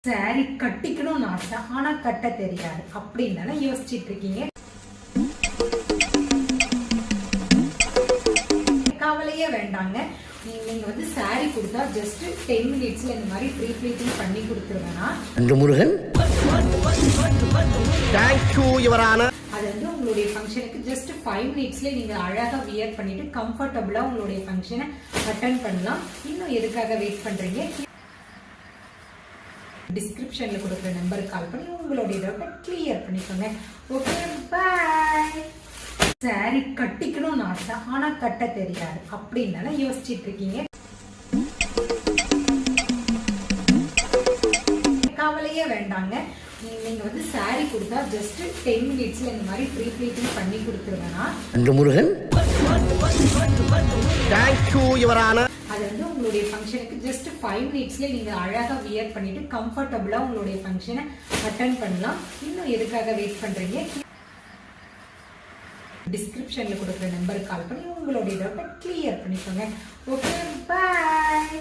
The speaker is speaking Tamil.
சாரி கட்டிக்கணும்னு ஆசை, ஆனா கட்ட தெரியாது அப்படின்னு யோசிச்சுட்டு இருக்கீங்க. கவலையே வேண்டாங்க. நீங்க வந்து சாரி கொடுத்தா ஜஸ்ட் 10 மினிட்ஸ்ல இந்த மாதிரி ப்ரீ ப்ளீட்டிங் பண்ணி கொடுத்துருவேன்னா முருகன் தேங்க்யூ யுவரான. அது வந்து உங்களுடைய ஃபங்க்ஷனுக்கு ஜஸ்ட் 5 மினிட்ஸ்ல நீங்க அழகா வியர் பண்ணிட்டு கம்ஃபர்டபுளா உங்களுடைய ஃபங்க்ஷனை அட்டெண்ட் பண்ணலாம். இன்னும் எதுக்காக வெயிட் பண்றீங்க? டிஸ்கிரிப்ஷன்ல கொடுக்குற நம்பருக்கு கால் பண்ணி உங்களுடைய டவுட்டை கிளியர் பண்ணிக்கோங்க. ஓகே, பாய். சாரி கட்டிக்கணும்னு ஆசை, ஆனா கட்ட தெரியாது அப்படின்னு யோசிச்சுட்டு இருக்கீங்க. கவலையே வேண்டாங்க. நீங்க வந்து சாரி கொடுத்தா ஜஸ்ட் 10 மினிட்ஸ்ல இந்த மாதிரி ப்ரீ ப்ளீட்டிங் பண்ணி கொடுத்துருவேன்னா முருகன் தேங்க்யூ யுவரான. அது வந்து உங்களுடைய ஃபங்க்ஷனுக்கு ஜஸ்ட் 5 மினிட்ஸ்ல நீங்க அழகா வியர் பண்ணிட்டு கம்ஃபர்டபுளா உங்களுடைய ஃபங்க்ஷனை அட்டெண்ட் பண்ணலாம். இன்னும் எதுக்காக வெயிட் பண்றீங்க? டிஸ்கிரிப்ஷன்ல கொடுக்குற நம்பருக்கு கால் பண்ணி உங்களுடைய டவுட்டை கிளியர் பண்ணிக்கோங்க. ஓகே, பாய்.